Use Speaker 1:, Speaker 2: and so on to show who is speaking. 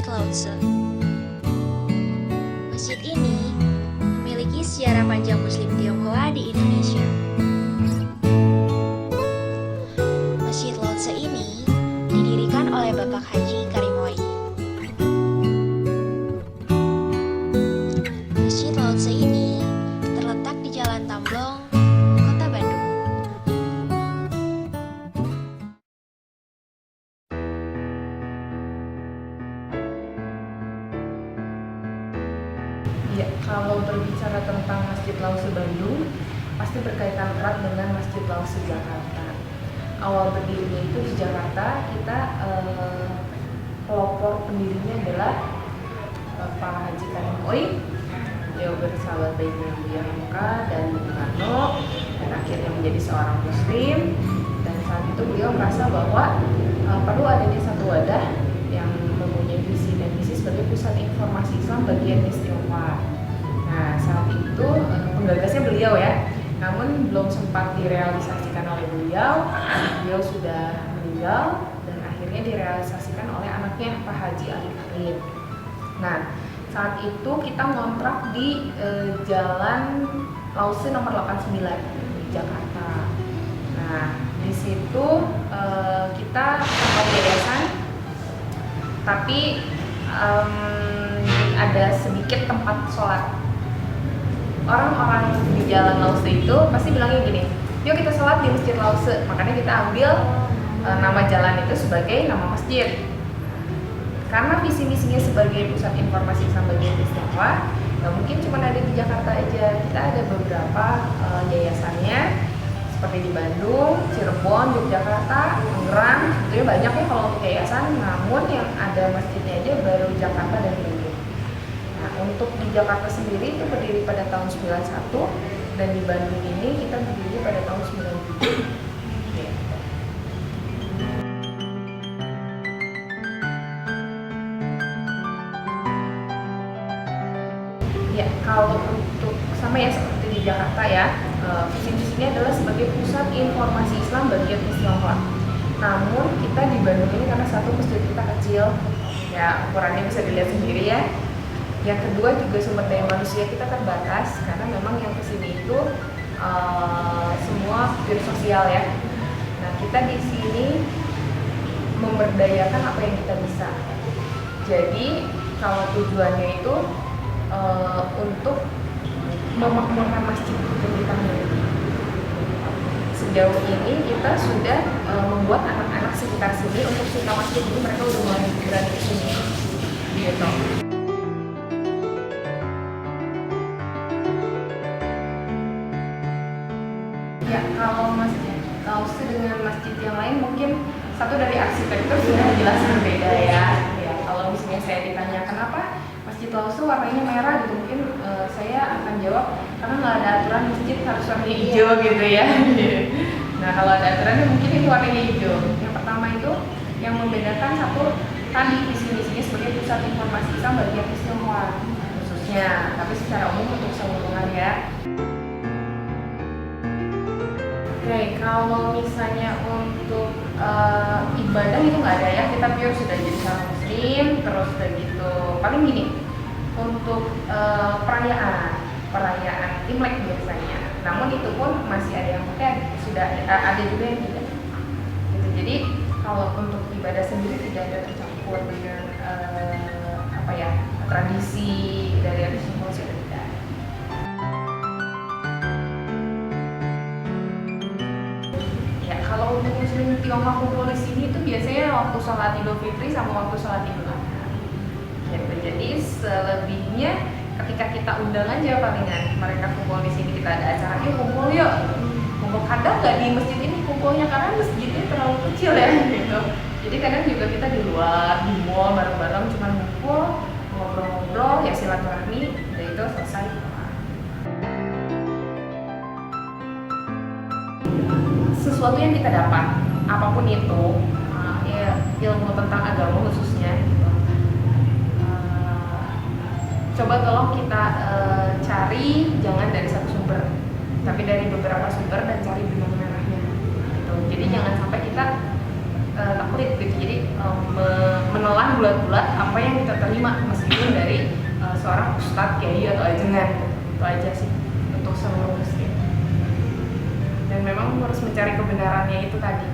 Speaker 1: Masjid Lao-Tse. Masjid ini memiliki sejarah panjang Muslim Tionghoa di Indonesia. Masjid Lao-Tse ini didirikan oleh Bapak Haji Karimoi. Masjid Lao-Tse ini terletak di Jalan Tamblong, Kota Bandung.
Speaker 2: Ya, kalau berbicara tentang Masjid Lao-Tse Bandung, pasti berkaitan erat dengan Masjid Lao-Tse Jakarta. Awal berdirinya itu di Jakarta, kita pelopor pendirinya adalah Pak Haji Karimoi. Beliau bersahabat baik dengan Buya Hamka dan Bung Karno, dan akhirnya menjadi seorang Muslim. Dan saat itu beliau merasa bahwa perlu adanya satu wadah yang mempunyai visi dan misi sebagai pusat informasi Islam bagi etnis Tionghoa. Nah, saat itu penggagasnya beliau ya, namun belum sempat direalisasikan oleh beliau. Beliau sudah meninggal dan akhirnya direalisasikan oleh anaknya Pak Haji Ali Karim. Nah, saat itu kita ngontrak di Jalan Lao-Tse nomor 89 di Jakarta. Nah, di situ kita tempat yayasan, tapi ada sedikit tempat sholat. Orang-orang di Jalan Lao-Tse itu pasti bilangnya gini, yuk kita sholat di Masjid Lao-Tse. Makanya kita ambil nama jalan itu sebagai nama masjid. Karena visi-misinya sebagai pusat informasi Islam bagi etnis Tionghoa, nggak mungkin cuma ada di Jakarta aja. Kita ada beberapa yayasannya, seperti di Bandung, Cirebon, Yogyakarta, Tangerang. Jadi banyak ya kalau untuk yayasan, namun yang ada masjidnya aja baru Jakarta dan Bandung. Nah, untuk di Jakarta sendiri itu berdiri pada tahun 91, dan di Bandung ini kita berdiri pada tahun 97. Ya, kalau untuk sama ya seperti di Jakarta ya, visi misinya adalah sebagai pusat informasi Islam bagi etnis Tionghoa. Namun kita di Bandung ini karena satu masjid kita kecil, ya ukurannya bisa dilihat sendiri ya. Yang kedua juga sumber daya manusia kita terbatas karena memang yang kesini itu semua wira sosial ya. Nah, kita di sini memberdayakan apa yang kita bisa. Jadi kalau tujuannya itu untuk memakmurkan masjid yang kita miliki. Sejauh ini kita sudah membuat anak-anak sekitar sini untuk suka masjid, jadi mereka udah mulai berani ke sini gitu. Ya, kalau Masjid Lao-Tse dengan masjid yang lain mungkin satu dari arsitektur sudah jelas berbeda ya. Ya, kalau misalnya saya ditanya kenapa Masjid Lao-Tse warnanya merah gitu, mungkin saya akan jawab karena nggak ada aturan masjid harus warnanya hijau gitu ya. Nah, kalau ada aturannya mungkin ini warnanya hijau. Yang pertama itu yang membedakan satu tadi visi misinya sebagai pusat informasi Islam bagi etnis Tionghoa khususnya, tapi secara umum untuk seluruhan ya. Oke, kalau misalnya untuk ibadah itu nggak ada ya, kita pure sudah jadi seorang muslim, terus udah gitu. Paling gini, untuk perayaan Imlek biasanya, namun itu pun masih ada yang pakai, sudah ada juga yang tidak. Gitu. Jadi kalau untuk ibadah sendiri tidak ada tercampur dengan tradisi dari etnis Tionghoa sudah tidak. Kalau untuk muslim Tionghoa kumpul di sini itu biasanya waktu sholat Idul Fitri sama waktu sholat Idul Adha. Gitu. Jadi selebihnya ketika kita undang aja palingan mereka kumpul di sini, kita ada acara yuk kumpul yuk. Kumpul kadang nggak di masjid ini kumpulnya karena masjidnya terlalu kecil ya gitu. Jadi kadang juga kita di luar di mall bareng-bareng cuma kumpul ngobrol-ngobrol ya silaturahmi, udah itu selesai. Sesuatu yang kita dapat, apapun itu, ya ilmu tentang agama khususnya, gitu. Coba tolong kita cari jangan dari satu sumber, tapi dari beberapa sumber dan cari benang merahnya. Gitu. Jadi jangan sampai kita taklid gitu. Jadi menelan bulat-bulat apa yang kita terima meskipun dari seorang ustadz, kiai atau ajengan. Itu aja sih untuk seluruh muslim. Dan memang harus mencari kebenarannya itu tadi.